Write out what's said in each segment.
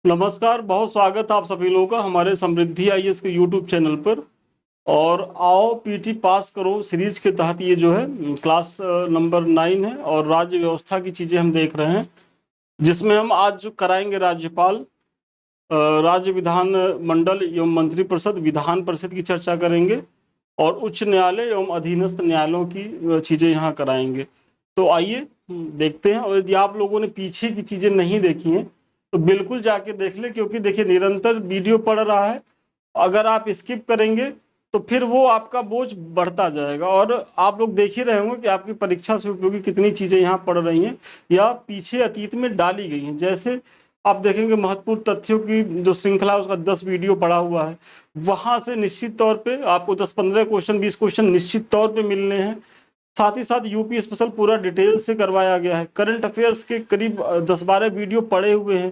नमस्कार, बहुत स्वागत है आप सभी लोगों का हमारे समृद्धि आईएएस के यूट्यूब चैनल पर। और आओ पीटी पास करो सीरीज के तहत ये जो है क्लास नंबर 9 है और राज्य व्यवस्था की चीजें हम देख रहे हैं, जिसमें हम आज जो कराएंगे राज्यपाल, राज्य विधान मंडल एवं मंत्रिपरिषद, विधान परिषद की चर्चा करेंगे और उच्च न्यायालय एवं अधीनस्थ न्यायालयों की चीजें यहाँ कराएंगे। तो आइए देखते हैं। और यदि आप लोगों ने पीछे की चीजें नहीं देखी हैं तो बिल्कुल जाके देख ले, क्योंकि देखिए निरंतर वीडियो पड़ रहा है। अगर आप स्किप करेंगे तो फिर वो आपका बोझ बढ़ता जाएगा और आप लोग देख ही रहे होंगे कि आपकी परीक्षा से उपयोगी कितनी चीजें यहाँ पढ़ रही हैं या पीछे अतीत में डाली गई हैं। जैसे आप देखेंगे महत्वपूर्ण तथ्यों की जो श्रृंखला है उसका 10 वीडियो पड़ा हुआ है, वहां से निश्चित तौर पे आपको 10-15 क्वेश्चन 20 क्वेश्चन निश्चित तौर पे मिलने हैं। साथ ही साथ यूपी स्पेशल पूरा डिटेल से करवाया गया है। करंट अफेयर्स के करीब 10-12 वीडियो पड़े हुए हैं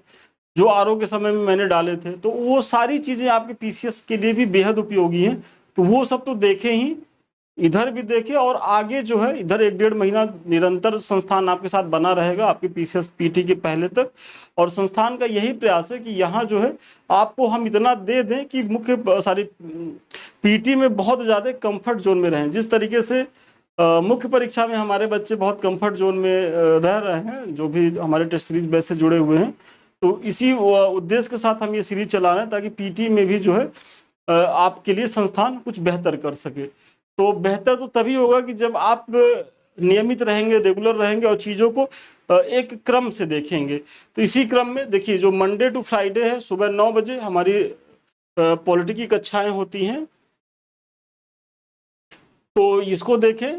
जो आरओ के समय में मैंने डाले थे, तो वो सारी चीजें आपके पीसीएस के लिए भी बेहद उपयोगी हैं। तो वो सब तो देखें ही, इधर भी देखें और आगे जो है इधर 1-1.5 महीना निरंतर संस्थान आपके साथ बना रहेगा आपके पीसीएस पीटी के पहले तक। और संस्थान का यही प्रयास है कि यहाँ जो है आपको हम इतना दे दें कि मुख्य सारी पीटी में बहुत ज्यादा कंफर्ट जोन में रहें। जिस तरीके से मुख्य परीक्षा में हमारे बच्चे बहुत कंफर्ट जोन में रह रहे हैं, जो भी हमारे टेस्ट सीरीज बैच से जुड़े हुए हैं, तो इसी उद्देश्य के साथ हम ये सीरीज चला रहे हैं ताकि पीटी में भी जो है आपके लिए संस्थान कुछ बेहतर कर सके। तो बेहतर तो तभी होगा कि जब आप नियमित रहेंगे, रेगुलर रहेंगे और चीज़ों को एक क्रम से देखेंगे। तो इसी क्रम में देखिए, जो मंडे टू फ्राइडे है सुबह 9 बजे हमारी पॉलिटी की कक्षाएं होती हैं, तो इसको देखें।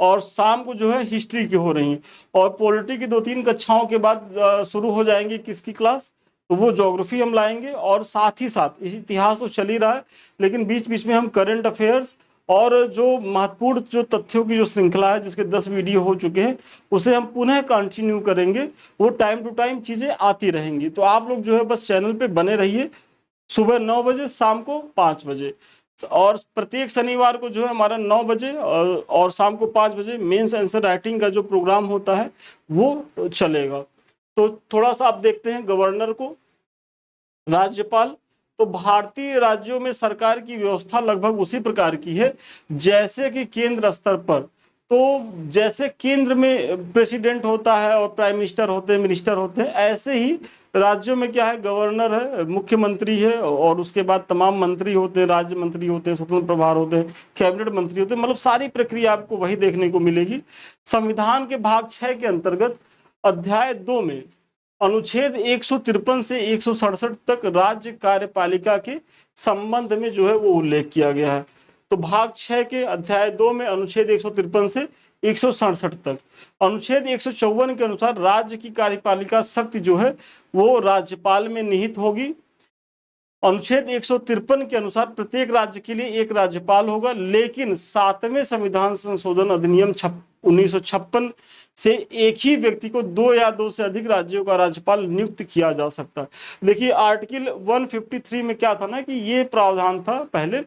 और शाम को जो है हिस्ट्री की हो रही है और पॉलिटी की 2-3 कक्षाओं के बाद शुरू हो जाएंगी किसकी क्लास, तो वो ज्योग्राफी हम लाएंगे। और साथ ही साथ इतिहास तो चल ही रहा है, लेकिन बीच बीच में हम करंट अफेयर्स और जो महत्वपूर्ण जो तथ्यों की जो श्रृंखला है जिसके 10 वीडियो हो चुके हैं उसे हम पुनः कंटिन्यू करेंगे। वो टाइम टू टाइम चीजें आती रहेंगी। तो आप लोग जो है बस चैनल पे बने रहिए, सुबह 9 बजे, शाम को 5 बजे। और प्रत्येक शनिवार को जो है हमारा 9 बजे और शाम को 5 बजे मेंस आंसर राइटिंग का जो प्रोग्राम होता है वो चलेगा। तो थोड़ा सा आप देखते हैं गवर्नर को, राज्यपाल। तो भारतीय राज्यों में सरकार की व्यवस्था लगभग उसी प्रकार की है जैसे कि केंद्र स्तर पर। तो जैसे केंद्र में प्रेसिडेंट होता है और प्राइम मिनिस्टर होते हैं, मिनिस्टर होते हैं, ऐसे ही राज्यों में क्या है, गवर्नर है, मुख्यमंत्री है और उसके बाद तमाम मंत्री होते हैं, राज्य मंत्री होते हैं, स्वतंत्र प्रभार होते हैं, कैबिनेट मंत्री होते हैं। मतलब सारी प्रक्रिया आपको वही देखने को मिलेगी। संविधान के भाग 6 के अंतर्गत अध्याय 2 में अनुच्छेद 153 से 167 तक राज्य कार्यपालिका के संबंध में जो है वो उल्लेख किया गया है। तो भाग 6 के अध्याय 2 में अनुच्छेद 153 से 167 तक, अनुच्छेद 154 के अनुसार राज्य की कार्यपालिका शक्ति जो है वो राज्यपाल में निहित होगी। अनुच्छेद 153 के अनुसार प्रत्येक राज्य के लिए एक राज्यपाल होगा, लेकिन 7वें संविधान संशोधन अधिनियम 1956 से एक ही व्यक्ति को 2 या 2 से अधिक राज्यों का राज्यपाल नियुक्त किया जा सकता है। देखिए आर्टिकल 153 में क्या था ना कि ये प्रावधान था पहले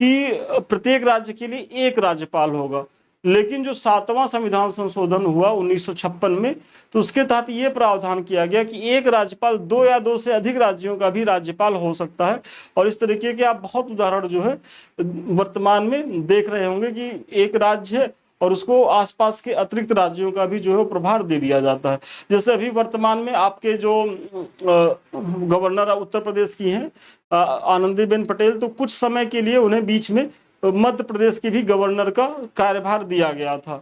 कि प्रत्येक राज्य के लिए एक राज्यपाल होगा, लेकिन जो 7वां संविधान संशोधन हुआ 1956 में, तो उसके तहत ये प्रावधान किया गया कि एक राज्यपाल 2 या 2 से अधिक राज्यों का भी राज्यपाल हो सकता है। और इस तरीके के आप बहुत उदाहरण जो है वर्तमान में देख रहे होंगे कि एक राज्य है और उसको आसपास के अतिरिक्त राज्यों का भी जो है प्रभार दे दिया जाता है। जैसे अभी वर्तमान में आपके जो गवर्नर उत्तर प्रदेश की हैं आनंदीबेन पटेल, तो कुछ समय के लिए उन्हें बीच में मध्य प्रदेश के भी गवर्नर का कार्यभार दिया गया था।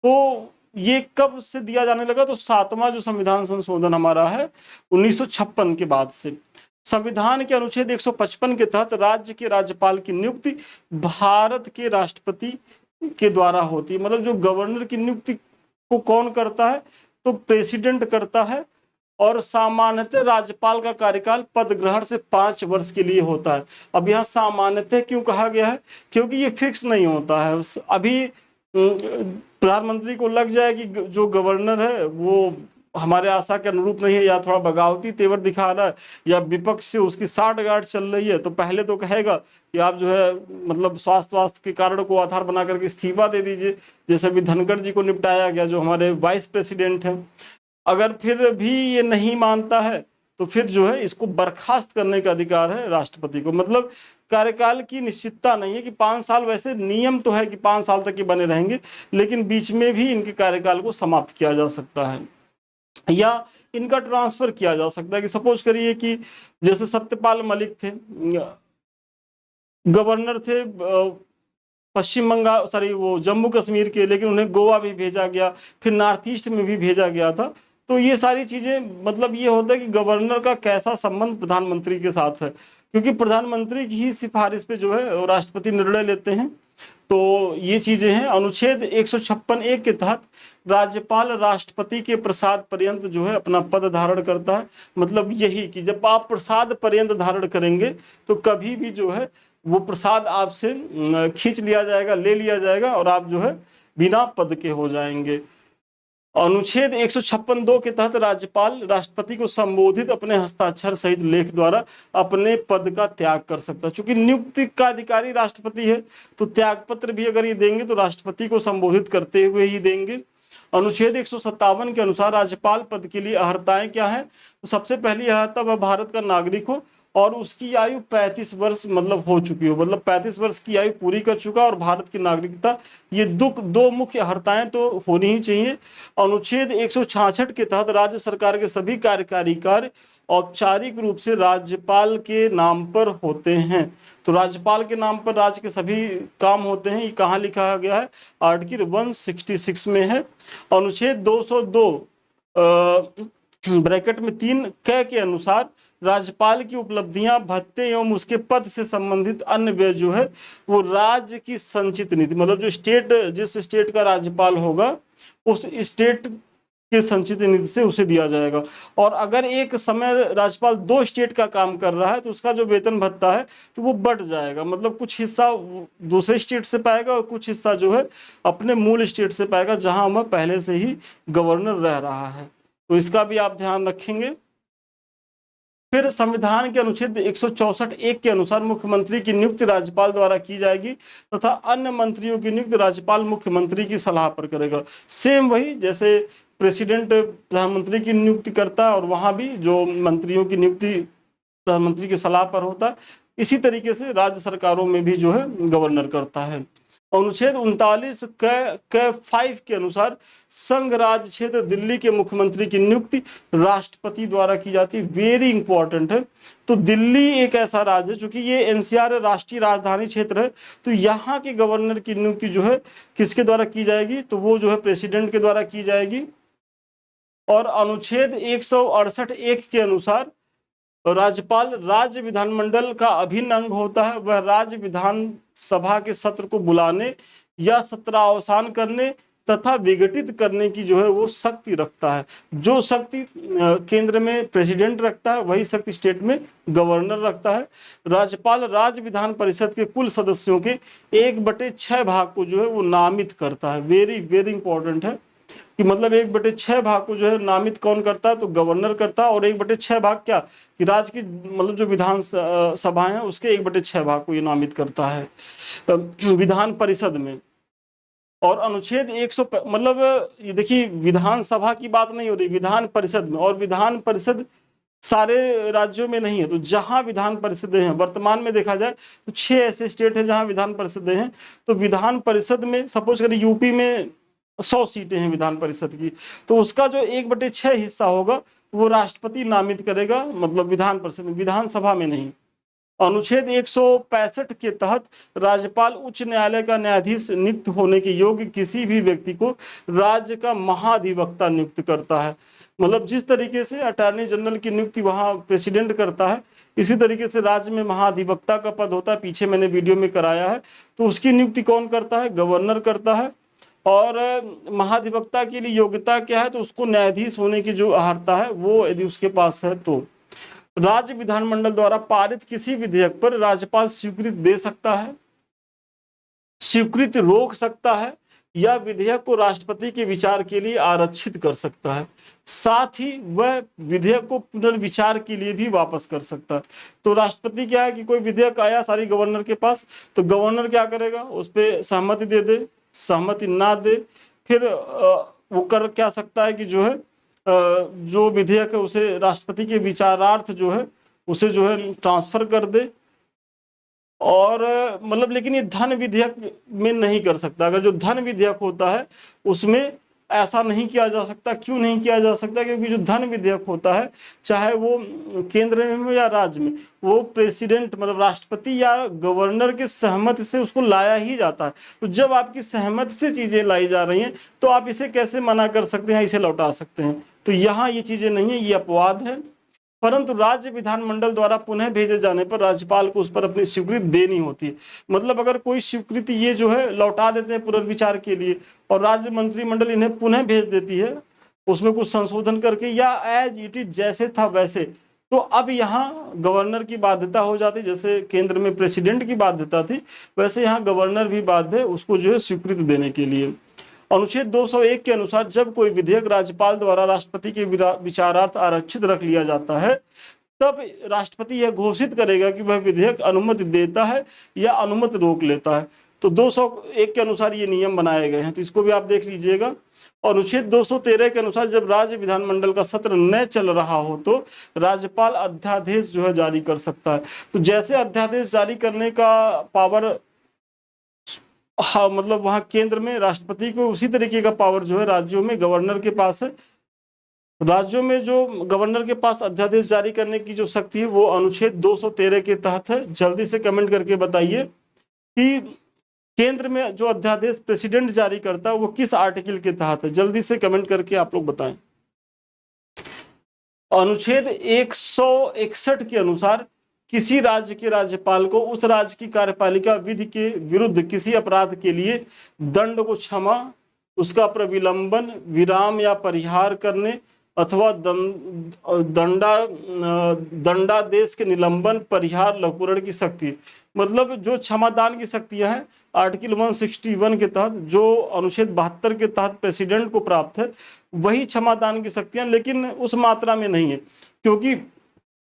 तो ये कब से दिया जाने लगा, तो 7वां जो संविधान संशोधन हमारा है 1956 के बाद से। संविधान के अनुच्छेद 155 के तहत राज्य के राज्यपाल की नियुक्ति भारत के राष्ट्रपति के द्वारा होती है। मतलब जो गवर्नर की नियुक्ति को कौन करता है, तो प्रेसिडेंट करता है। और सामान्यतः राज्यपाल का कार्यकाल पद ग्रहण से 5 वर्ष के लिए होता है। अब यहाँ सामान्यतः क्यों कहा गया है, क्योंकि ये फिक्स नहीं होता है। अभी प्रधानमंत्री को लग जाए कि जो गवर्नर है वो हमारे आशा के अनुरूप नहीं है या थोड़ा बगावती तेवर दिखा रहा है या विपक्ष से उसकी साठगांठ चल रही है, तो पहले तो कहेगा कि आप जो है मतलब स्वास्थ्य के कारण को आधार बना करके इस्तीफा दे दीजिए, जैसे अभी धनखड़ जी को निपटाया गया जो हमारे वाइस प्रेसिडेंट हैं। अगर फिर भी ये नहीं मानता है तो फिर जो है इसको बर्खास्त करने का अधिकार है राष्ट्रपति को। मतलब कार्यकाल की निश्चितता नहीं है कि 5 साल, वैसे नियम तो है कि 5 साल तक ये बने रहेंगे, लेकिन बीच में भी इनके कार्यकाल को समाप्त किया जा सकता है या इनका ट्रांसफर किया जा सकता है। कि सपोज करिए कि जैसे सत्यपाल मलिक थे, गवर्नर थे पश्चिम बंगाल, सॉरी वो जम्मू कश्मीर के, लेकिन उन्हें गोवा भी भेजा गया, फिर नॉर्थ ईस्ट में भी भेजा गया था। तो ये सारी चीजें, मतलब ये होता है कि गवर्नर का कैसा संबंध प्रधानमंत्री के साथ है, क्योंकि प्रधानमंत्री की ही सिफारिश पे जो है राष्ट्रपति निर्णय लेते हैं। तो ये चीजें हैं। अनुच्छेद 156(1) के तहत राज्यपाल राष्ट्रपति के प्रसाद पर्यंत जो है अपना पद धारण करता है। मतलब यही कि जब आप प्रसाद पर्यंत धारण करेंगे तो कभी भी जो है वो प्रसाद आपसे खींच लिया जाएगा, ले लिया जाएगा और आप जो है बिना पद के हो जाएंगे। अनुच्छेद 156(2) के तहत राज्यपाल राष्ट्रपति को संबोधित अपने हस्ताक्षर सहित लेख द्वारा अपने पद का त्याग कर सकता है। चूंकि नियुक्ति का अधिकारी राष्ट्रपति है, तो त्याग पत्र भी अगर ये देंगे तो राष्ट्रपति को संबोधित करते हुए ही देंगे। अनुच्छेद 157 के अनुसार राज्यपाल पद के लिए अर्हताएं क्या है? तो सबसे पहली अर्हता वह भारत का नागरिक हो और उसकी आयु 35 वर्ष मतलब हो चुकी हो, मतलब 35 वर्ष की आयु पूरी कर चुका और भारत की नागरिकता। ये दो मुख्य अर्हताएं तो होनी ही चाहिए। अनुच्छेद 166 के तहत राज्य सरकार के सभी कार्यकारी कार्य औपचारिक रूप से राज्यपाल के नाम पर होते हैं। तो राज्यपाल के नाम पर राज्य के सभी काम होते हैं। ये कहाँ लिखा गया है? आर्टिकल 166 में है। अनुच्छेद 202 ब्रैकेट में 3 क के अनुसार राज्यपाल की उपलब्धियां, भत्ते एवं उसके पद से संबंधित अन्य व्यय जो है वो राज्य की संचित निधि, मतलब जो स्टेट, जिस स्टेट का राज्यपाल होगा उस स्टेट के संचित निधि से उसे दिया जाएगा। और अगर एक समय राज्यपाल 2 स्टेट का काम कर रहा है तो उसका जो वेतन भत्ता है तो वो बढ़ जाएगा। मतलब कुछ हिस्सा दूसरे स्टेट से पाएगा और कुछ हिस्सा जो है अपने मूल स्टेट से पाएगा जहां वह पहले से ही गवर्नर रह रहा है। तो इसका भी आप ध्यान रखेंगे। फिर संविधान के अनुच्छेद 164(1) के अनुसार मुख्यमंत्री की नियुक्ति राज्यपाल द्वारा की जाएगी तथा अन्य मंत्रियों की नियुक्ति राज्यपाल मुख्यमंत्री की सलाह पर करेगा। सेम वही जैसे प्रेसिडेंट प्रधानमंत्री की नियुक्ति करता है और वहां भी जो मंत्रियों की नियुक्ति प्रधानमंत्री की सलाह पर होता है, इसी तरीके से राज्य सरकारों में भी जो है गवर्नर करता है। अनुच्छेद 39 क 5 के अनुसार संघ राज्य क्षेत्र दिल्ली के मुख्यमंत्री की नियुक्ति राष्ट्रपति द्वारा की जाती है। वेरी इंपॉर्टेंट है। तो दिल्ली एक ऐसा राज्य है, चूंकि ये एनसीआर राष्ट्रीय राजधानी क्षेत्र है, तो यहाँ के गवर्नर की नियुक्ति जो है किसके द्वारा की जाएगी? तो वो जो है प्रेसिडेंट के द्वारा की जाएगी। और अनुच्छेद 168(1) के अनुसार राज्यपाल राज्य विधानमंडल का अभिन्न अंग होता है। वह राज्य विधानसभा के सत्र को बुलाने या सत्रावसान करने तथा विघटित करने की जो है वो शक्ति रखता है। जो शक्ति केंद्र में प्रेसिडेंट रखता है वही शक्ति स्टेट में गवर्नर रखता है। राज्यपाल राज्य विधान परिषद के कुल सदस्यों के 1/6 भाग को जो है वो नामित करता है। वेरी वेरी इंपॉर्टेंट है कि मतलब 1/6 भाग को जो है नामित कौन करता है? तो गवर्नर करता है। और 1/6 भाग क्या कि राज्य की मतलब जो विधान सभाएं हैं उसके 1/6 भाग को ये नामित करता है विधान परिषद में। और अनुच्छेद 100 मतलब ये देखिए विधानसभा की बात नहीं हो रही, विधान परिषद में। और विधान परिषद सारे राज्यों में नहीं है। तो जहां विधान परिषदें हैं, वर्तमान में देखा जाए तो 6 ऐसे स्टेट है जहां विधान परिषदें हैं। तो विधान परिषद में सपोज करिए यूपी में 100 सीटें हैं विधान परिषद की, तो उसका जो 1/6 हिस्सा होगा वो राष्ट्रपति नामित करेगा, मतलब विधान परिषद में, विधानसभा में नहीं। अनुच्छेद 165 के तहत राज्यपाल उच्च न्यायालय का न्यायाधीश नियुक्त होने के योग्य किसी भी व्यक्ति को राज्य का महाधिवक्ता नियुक्त करता है। मतलब जिस तरीके से अटॉर्नी जनरल की नियुक्ति वहां प्रेसिडेंट करता है, इसी तरीके से राज्य में महाधिवक्ता का पद होता है। पीछे मैंने वीडियो में कराया है। तो उसकी नियुक्ति कौन करता है? गवर्नर करता है। और महाधिवक्ता के लिए योग्यता क्या है? तो उसको न्यायाधीश होने की जो अर्हता है वो यदि उसके पास है तो। राज्य विधानमंडल द्वारा पारित किसी विधेयक पर राज्यपाल स्वीकृति दे सकता है, स्वीकृति रोक सकता है या विधेयक को राष्ट्रपति के विचार के लिए आरक्षित कर सकता है। साथ ही वह विधेयक को पुनर्विचार के लिए भी वापस कर सकता है। तो राष्ट्रपति क्या है कि कोई विधेयक आया सारी गवर्नर के पास, तो गवर्नर क्या करेगा? उस पर सहमति दे दे, सहमति ना दे, फिर वो कर क्या सकता है कि जो है जो विधेयक है उसे राष्ट्रपति के विचारार्थ जो है उसे जो है ट्रांसफर कर दे। और मतलब लेकिन ये धन विधेयक में नहीं कर सकता। अगर जो धन विधेयक होता है उसमें ऐसा नहीं किया जा सकता। क्यों नहीं किया जा सकता? क्योंकि जो धन विधेयक होता है, चाहे वो केंद्र में हो या राज्य में, वो प्रेसिडेंट मतलब राष्ट्रपति या गवर्नर के सहमति से उसको लाया ही जाता है। तो जब आपकी सहमति से चीजें लाई जा रही हैं तो आप इसे कैसे मना कर सकते हैं, इसे लौटा सकते हैं? तो यहाँ ये चीजें नहीं है, ये अपवाद है। परंतु राज्य विधानमंडल द्वारा पुनः भेजे जाने पर राज्यपाल को उस पर अपनी स्वीकृति देनी होती है। मतलब अगर कोई स्वीकृति ये जो है लौटा देते हैं पुनर्विचार के लिए और राज्य मंत्रिमंडल इन्हें पुनः भेज देती है उसमें कुछ संशोधन करके या एज इट इज जैसे था वैसे, तो अब यहाँ गवर्नर की बाध्यता हो जाती। जैसे केंद्र में प्रेसिडेंट की बाध्यता थी, वैसे यहाँ गवर्नर भी बाध्य है उसको जो है स्वीकृति देने के लिए। अनुच्छेद 201 के अनुसार जब कोई विधेयक राज्यपाल द्वारा राष्ट्रपति के विचारार्थ आरक्षित रख लिया जाता है, तब राष्ट्रपति यह घोषित करेगा कि वह विधेयक अनुमति देता है या अनुमति रोक लेता है। तो 201 के अनुसार ये नियम बनाए गए हैं, तो इसको भी आप देख लीजिएगा। और अनुच्छेद 213 के अनुसार जब राज्य विधानमंडल का सत्र न चल रहा हो तो राज्यपाल अध्यादेश जो है जारी कर सकता है। तो जैसे अध्यादेश जारी करने का पावर हाँ मतलब वहां केंद्र में राष्ट्रपति को, उसी तरीके का पावर जो है राज्यों में गवर्नर के पास है। राज्यों में जो गवर्नर के पास अध्यादेश जारी करने की जो शक्ति है वो अनुच्छेद 213 के तहत है। जल्दी से कमेंट करके बताइए कि केंद्र में जो अध्यादेश प्रेसिडेंट जारी करता है वो किस आर्टिकल के तहत है? जल्दी से कमेंट करके आप लोग बताएं। अनुच्छेद 161 के अनुसार किसी राज्य के राज्यपाल को उस राज्य की कार्यपालिका विधि के विरुद्ध किसी अपराध के लिए दंड को क्षमा, उसका प्रविलंबन, विराम या परिहार करने अथवा दंडादेश के निलंबन, परिहार, लघुकरण की शक्ति। मतलब जो क्षमादान की शक्तियां हैं आर्टिकल 161 के तहत, जो अनुच्छेद 72 के तहत प्रेसिडेंट को प्राप्त है, वही क्षमादान की शक्तियां, लेकिन उस मात्रा में नहीं है। क्योंकि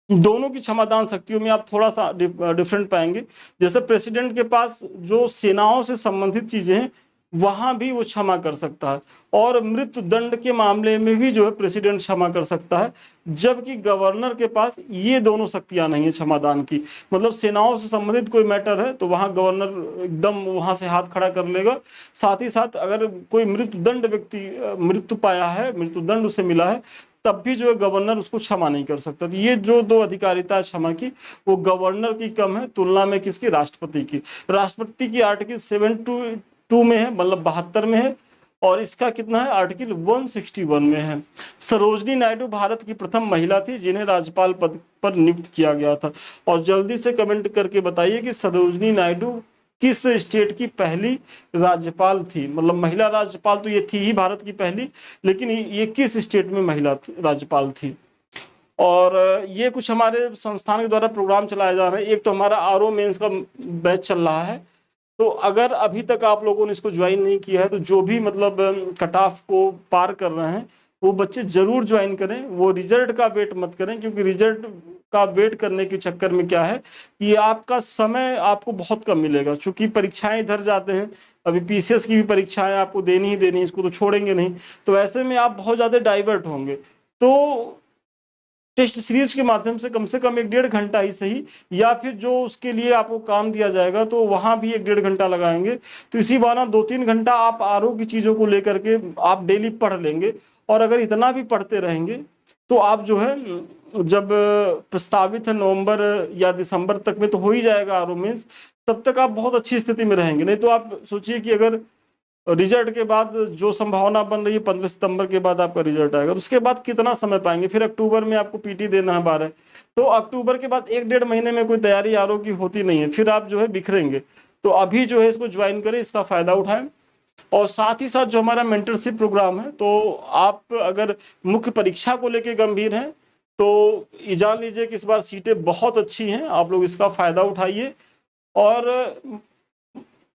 दोनों की क्षमादान शक्तियों में आप थोड़ा सा डिफरेंट पाएंगे। जैसे प्रेसिडेंट के पास जो सेनाओं से संबंधित चीजें हैं वहां भी वो क्षमा कर सकता है, और मृत्यु दंड के मामले में भी जो है प्रेसिडेंट क्षमा कर सकता है, जबकि गवर्नर के पास ये दोनों शक्तियां नहीं है क्षमादान की। मतलब सेनाओं से संबंधित कोई मैटर है तो वहां गवर्नर एकदम वहां से हाथ खड़ा कर लेगा। साथ ही साथ अगर कोई मृत्युदंड व्यक्ति मृत्यु पाया है, मृत्युदंड उसे मिला है, तब भी जो है गवर्नर उसको क्षमा नहीं कर सकता। तो ये जो दो अधिकारिता क्षमा की वो गवर्नर की कम है तुलना में किसकी? राष्ट्रपति की। राष्ट्रपति की आर्टिकल 72 में है, मतलब 72 में है, और इसका कितना है? आर्टिकल 161 में है। सरोजनी नायडू भारत की प्रथम महिला थी जिन्हें राज्यपाल पद पर नियुक्त किया गया था। और जल्दी से कमेंट करके बताइए कि सरोजनी नायडू किस स्टेट की पहली राज्यपाल थी? मतलब महिला राज्यपाल तो ये थी ही भारत की पहली, लेकिन ये किस स्टेट में महिला राज्यपाल थी? और ये कुछ हमारे संस्थान के द्वारा प्रोग्राम चलाए जा रहे हैं। एक तो हमारा आरओ मेंस का बैच चल रहा है, तो अगर अभी तक आप लोगों ने इसको ज्वाइन नहीं किया है तो जो भी मतलब कट ऑफ को पार कर रहे हैं वो बच्चे जरूर ज्वाइन करें। वो रिजल्ट का वेट मत करें, क्योंकि रिजल्ट का वेट करने के चक्कर में क्या है कि आपका समय आपको बहुत कम मिलेगा। चूंकि परीक्षाएं इधर जाते हैं, अभी पीसीएस की भी परीक्षाएं आपको देनी ही देनी, इसको तो छोड़ेंगे नहीं, तो ऐसे में आप बहुत ज़्यादा डाइवर्ट होंगे। तो टेस्ट सीरीज के माध्यम से कम 1.5 घंटा ही सही, या फिर जो उसके लिए आपको काम दिया जाएगा तो वहां भी 1.5 घंटा लगाएंगे। तो इसी बहाना 2-3 घंटा आप आरओ की चीज़ों को लेकर के आप डेली पढ़ लेंगे। और अगर इतना भी पढ़ते रहेंगे तो आप जो है जब प्रस्तावित है नवंबर या दिसंबर तक में तो हो ही जाएगा आरओ मेंस, तब तक आप बहुत अच्छी स्थिति में रहेंगे। नहीं तो आप सोचिए कि अगर रिजल्ट के बाद जो संभावना बन रही है 15 सितंबर के बाद आपका रिजल्ट आएगा, तो उसके बाद कितना समय पाएंगे? फिर अक्टूबर में आपको पीटी देना है 12, तो अक्टूबर के बाद 1-1.5 महीने में कोई तैयारी आरओ की होती नहीं है, फिर आप जो है बिखरेंगे। तो अभी जो है इसको ज्वाइन करें, इसका फायदा उठाएं। और साथ ही साथ जो हमारा मेंटरशिप प्रोग्राम है, तो आप अगर मुख्य परीक्षा को लेकर गंभीर हैं तो ये जान लीजिए कि इस बार सीटें बहुत अच्छी हैं, आप लोग इसका फायदा उठाइए। और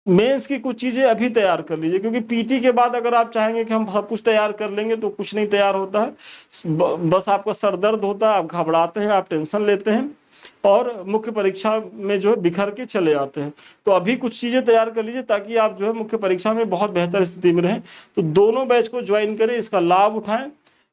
मेंस की कुछ चीजें अभी तैयार कर लीजिए, क्योंकि पीटी के बाद अगर आप चाहेंगे कि हम सब कुछ तैयार कर लेंगे तो कुछ नहीं तैयार होता है। बस आपका सर दर्द होता है, आप घबराते हैं, आप टेंशन लेते हैं और मुख्य परीक्षा में जो है बिखर के चले आते हैं। तो अभी कुछ चीजें तैयार कर लीजिए ताकि आप जो है मुख्य परीक्षा में बहुत बेहतर स्थिति में रहें। तो दोनों बैच को ज्वाइन करें, इसका लाभ उठाएं।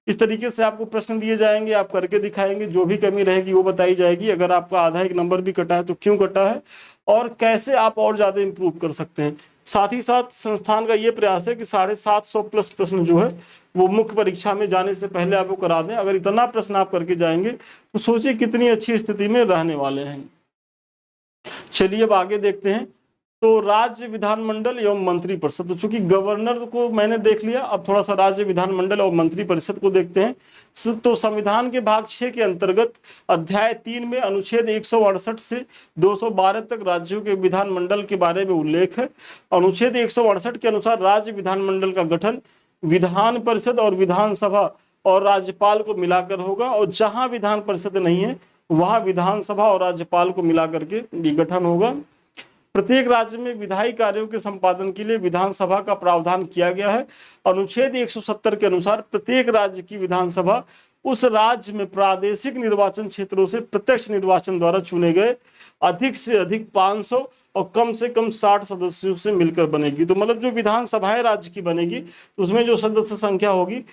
इस तरीके से आपको प्रश्न दिए जाएंगे, आप करके दिखाएंगे, जो भी कमी रहेगी वो बताई जाएगी। अगर आपका आधा एक नंबर भी कटा है तो क्यों कटा है और कैसे आप और ज्यादा इंप्रूव कर सकते हैं। साथ ही साथ संस्थान का ये प्रयास है कि 750 प्लस प्रश्न जो है वो मुख्य परीक्षा में जाने से पहले आपको करा दें। अगर इतना प्रश्न आप करके जाएंगे तो सोचिए कितनी अच्छी स्थिति में रहने वाले हैं। चलिए अब आगे देखते हैं। तो राज्य विधानमंडल एवं मंत्री परिषद, तो चूंकि गवर्नर को मैंने देख लिया, अब थोड़ा सा राज्य विधानमंडल और मंत्री परिषद को देखते हैं। तो संविधान के भाग 6 के अंतर्गत अध्याय 3 में अनुच्छेद 168 से 212 तक राज्यों के विधानमंडल के बारे में उल्लेख है। अनुच्छेद 168 के अनुसार राज्य विधानमंडल का गठन विधान परिषद और विधानसभा और राज्यपाल को मिलाकर होगा, और जहां विधान परिषद नहीं है वहां विधानसभा और राज्यपाल को मिलाकर के गठन होगा। प्रत्येक राज्य में विधायी कार्यों के संपादन के लिए विधानसभा का प्रावधान किया गया है। अनुच्छेद 170 के अनुसार प्रत्येक राज्य की विधानसभा उस राज्य में प्रादेशिक निर्वाचन क्षेत्रों से प्रत्यक्ष निर्वाचन द्वारा चुने गए अधिक से अधिक 500 और कम से कम 60 सदस्यों से मिलकर बनेगी। तो मतलब जो विधानसभाएं राज्य की बनेगी तो उसमें जो सदस्य संख्या होगी,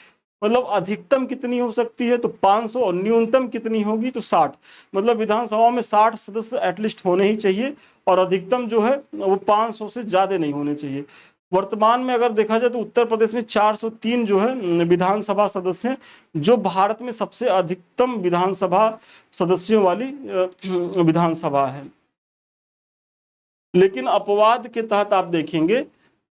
मतलब अधिकतम कितनी हो सकती है तो 500 और न्यूनतम कितनी होगी तो 60। मतलब विधानसभा में 60 सदस्य एटलीस्ट होने ही चाहिए और अधिकतम जो है वो 500 से ज्यादा नहीं होने चाहिए। वर्तमान में अगर देखा जाए तो उत्तर प्रदेश में 403 जो है विधानसभा सदस्य हैं, जो भारत में सबसे अधिकतम विधानसभा सदस्यों वाली विधानसभा है। लेकिन अपवाद के तहत आप देखेंगे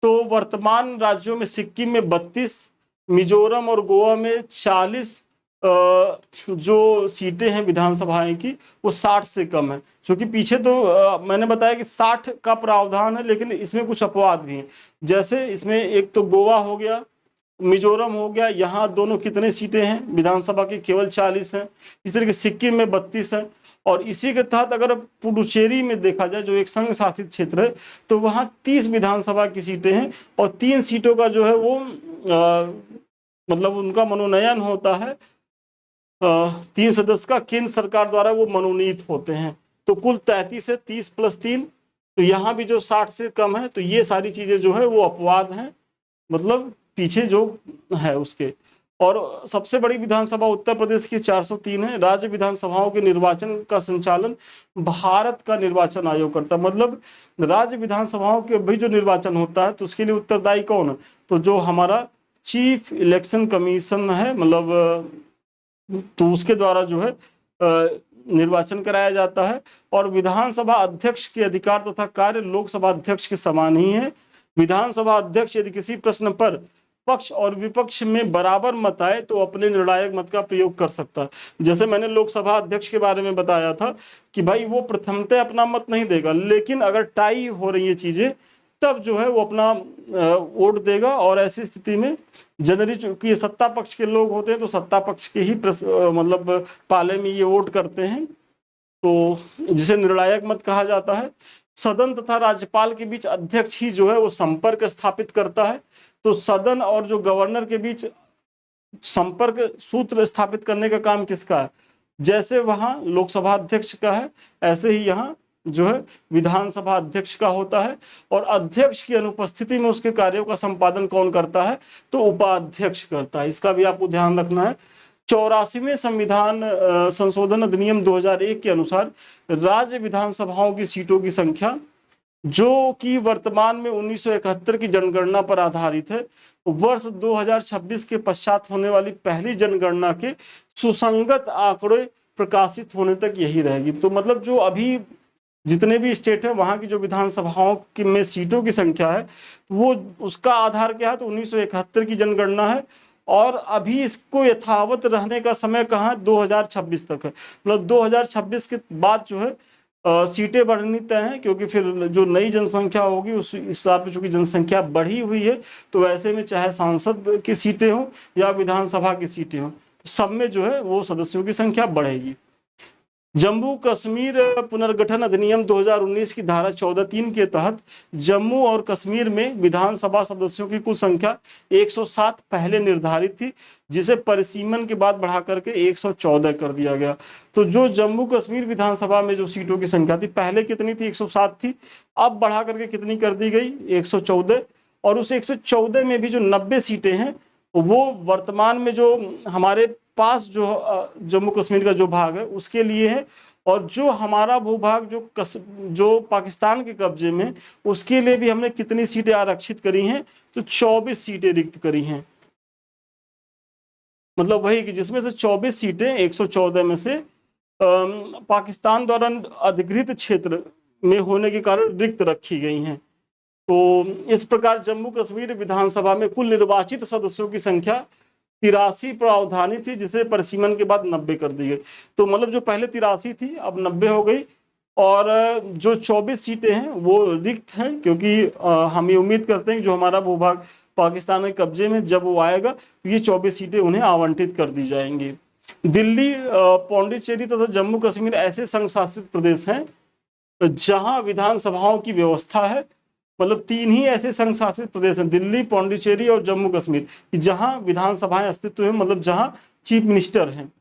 तो वर्तमान राज्यों में सिक्किम में 32, मिजोरम और गोवा में 40 जो सीटें हैं विधानसभाएं की वो 60 से कम है। क्योंकि पीछे तो मैंने बताया कि 60 का प्रावधान है, लेकिन इसमें कुछ अपवाद भी हैं। जैसे इसमें एक तो गोवा हो गया, मिजोरम हो गया, यहाँ दोनों कितने सीटें हैं विधानसभा की, केवल 40 हैं। इस तरीके सिक्किम में 32 है। और इसी के तहत अगर पुडुचेरी में देखा जाए जो एक संघ शासित क्षेत्र है तो वहाँ 30 विधानसभा की सीटें हैं और 3 सीटों का जो है वो मतलब उनका मनोनयन होता है 3 सदस्य का, केंद्र सरकार द्वारा वो मनोनीत होते हैं। तो कुल 33 है, 30 + 3, तो यहाँ भी जो 60 से कम है। तो ये सारी चीजें जो है वो अपवाद हैं, मतलब पीछे जो है उसके। और सबसे बड़ी विधानसभा उत्तर प्रदेश की 403 है। राज्य विधानसभाओं के निर्वाचन का संचालन भारत का निर्वाचन आयोग करता है। मतलब राज्य विधानसभाओं के भी जो निर्वाचन होता है तो उसके लिए उत्तरदायी कौन है, तो जो हमारा चीफ इलेक्शन कमीशन है, मतलब तो उसके द्वारा जो है निर्वाचन कराया जाता है। और विधानसभा अध्यक्ष के अधिकार तथा कार्य लोकसभा अध्यक्ष के समान ही है। विधानसभा अध्यक्ष यदि किसी प्रश्न पर पक्ष और विपक्ष में बराबर मत आए तो अपने निर्णायक मत का प्रयोग कर सकता है। जैसे मैंने लोकसभा अध्यक्ष के बारे में बताया था कि भाई वो प्रथमतः अपना मत नहीं देगा, लेकिन अगर टाई हो रही है चीजें तब जो है वो अपना वोट देगा। और ऐसी स्थिति में जनरली चूंकि सत्ता पक्ष के लोग होते हैं तो सत्ता पक्ष के ही मतलब पाले में ये वोट करते हैं, तो जिसे निर्णायक मत कहा जाता है। सदन तथा राज्यपाल के बीच अध्यक्ष ही जो है वो संपर्क स्थापित करता है। तो सदन और जो गवर्नर के बीच संपर्क सूत्र स्थापित करने का काम किसका है, जैसे वहां लोकसभा अध्यक्ष का है ऐसे ही यहाँ जो है विधानसभा अध्यक्ष का होता है। और अध्यक्ष की अनुपस्थिति में उसके कार्यों का संपादन कौन करता है, तो उपाध्यक्ष करता है। इसका भी आपको ध्यान रखना है। 84वें संविधान संशोधन अधिनियम 2001 के अनुसार राज्य विधानसभाओं की सीटों की संख्या, जो कि वर्तमान में 1971 की जनगणना पर आधारित है, वर्ष 2026 के पश्चात होने वाली पहली जनगणना के सुसंगत आंकड़े प्रकाशित होने तक यही रहेगी। तो मतलब जो अभी जितने भी स्टेट है वहां की जो विधानसभाओं की में सीटों की संख्या है वो उसका आधार क्या है, तो 1971 की जनगणना है। और अभी इसको यथावत रहने का समय कहाँ है, 2026 तक है। मतलब 2026 के बाद जो है सीटें बढ़नी तय हैं, क्योंकि फिर जो नई जनसंख्या होगी उस हिसाब से चूंकि जनसंख्या बढ़ी हुई है तो ऐसे में चाहे सांसद की सीटें हो या विधानसभा की सीटें हो, सब में जो है वो सदस्यों की संख्या बढ़ेगी। जम्मू कश्मीर पुनर्गठन अधिनियम 2019 की धारा 14(3) के तहत जम्मू और कश्मीर में विधानसभा सदस्यों की कुल संख्या 107 पहले निर्धारित थी, जिसे परिसीमन के बाद बढ़ा करके 114 कर दिया गया। तो जो जम्मू कश्मीर विधानसभा में जो सीटों की संख्या थी पहले कितनी थी, 107 थी, अब बढ़ा करके कितनी कर दी गई, 114। और उस 114 में भी जो 90 सीटें हैं वो वर्तमान में जो हमारे पास जो जम्मू कश्मीर का जो भाग है उसके लिए है, और जो हमारा भूभाग जो पाकिस्तान के कब्जे में, उसके लिए भी हमने कितनी सीटें आरक्षित करी हैं, तो 24 सीटें रिक्त करी हैं। मतलब वही कि जिसमें से 24 सीटें 114 में से पाकिस्तान द्वारा अधिकृत क्षेत्र में होने के कारण रिक्त रखी गई हैं। तो इस प्रकार जम्मू कश्मीर विधानसभा में कुल निर्वाचित सदस्यों की संख्या 83 प्रावधानी थी, जिसे परिसीमन के बाद 90 कर दी गई। तो मतलब जो पहले 83 थी अब 90 हो गई, और जो 24 सीटें हैं वो रिक्त हैं, क्योंकि हम ये उम्मीद करते हैं कि जो हमारा भूभाग पाकिस्तान के कब्जे में जब वो आएगा तो ये 24 सीटें उन्हें आवंटित कर दी जाएंगी। दिल्ली, पौंडीचेरी तथा जम्मू कश्मीर ऐसे संघ शासित प्रदेश हैं जहां विधानसभाओं की व्यवस्था है। मतलब 3 ही ऐसे संघ शासित प्रदेश हैं, दिल्ली, पौंडीचेरी और जम्मू कश्मीर, जहां विधानसभाएं अस्तित्व में, मतलब जहां चीफ मिनिस्टर हैं।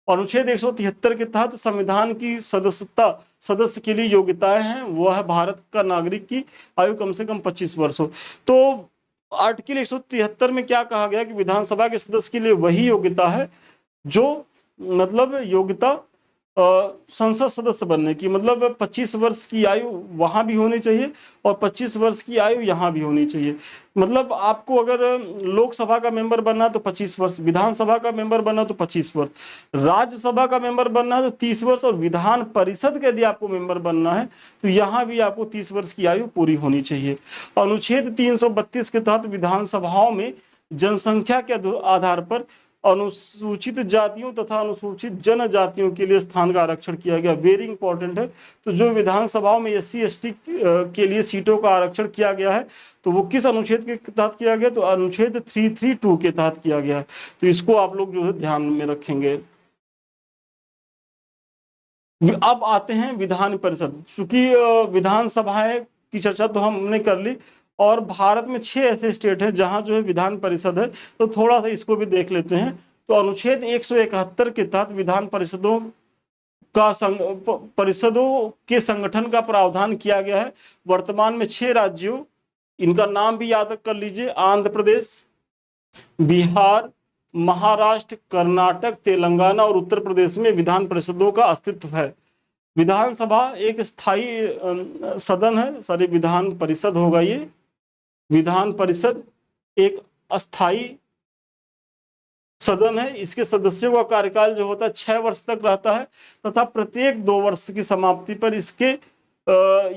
अनुच्छेद 173 के तहत संविधान की सदस्य के लिए योग्यताएं हैं, वह है भारत का नागरिक की आयु कम से कम 25 वर्ष हो। तो आर्टिकल 173 में क्या कहा गया कि विधानसभा के सदस्य के लिए वही योग्यता है जो, मतलब योग्यता संसद सदस्य बनने की, मतलब 25 वर्ष की आयु वहां भी होनी चाहिए और 25 वर्ष की आयु यहाँ भी होनी चाहिए। मतलब आपको अगर लोकसभा का मेंबर बनना है तो 25 वर्ष, विधानसभा का मेंबर बनना तो 25 वर्ष, राज्यसभा का मेंबर बनना है तो 30 वर्ष, और विधान परिषद के यदि आपको मेंबर बनना है तो यहाँ भी आपको 30 वर्ष की आयु पूरी होनी चाहिए। अनुच्छेद 332 के तहत विधानसभाओं में जनसंख्या के आधार पर अनुसूचित जातियों तथा अनुसूचित जनजातियों के लिए स्थान का आरक्षण किया गया। वेरी इंपॉर्टेंट है। तो जो विधानसभाओं में SC ST के लिए सीटों का आरक्षण किया गया है तो वो किस अनुच्छेद के तहत किया गया, तो अनुच्छेद 332 के तहत किया गया है। तो इसको आप लोग जो है ध्यान में रखेंगे। अब आते हैं विधान परिषद। चूंकि विधानसभाएं की चर्चा तो हमने कर ली, और भारत में 6 ऐसे स्टेट हैं जहां जो है विधान परिषद है, तो थोड़ा सा इसको भी देख लेते हैं। तो अनुच्छेद 171 के तहत विधान परिषदों के संगठन का प्रावधान किया गया है। वर्तमान में 6 राज्यों, इनका नाम भी याद कर लीजिए, आंध्र प्रदेश, बिहार, महाराष्ट्र, कर्नाटक, तेलंगाना और उत्तर प्रदेश में विधान परिषदों का अस्तित्व है। विधानसभा एक स्थायी सदन है, विधान परिषद होगा ये। विधान परिषद एक अस्थाई सदन है। इसके सदस्यों का कार्यकाल जो होता है 6 वर्ष तक रहता है, तथा प्रत्येक 2 वर्ष की समाप्ति पर इसके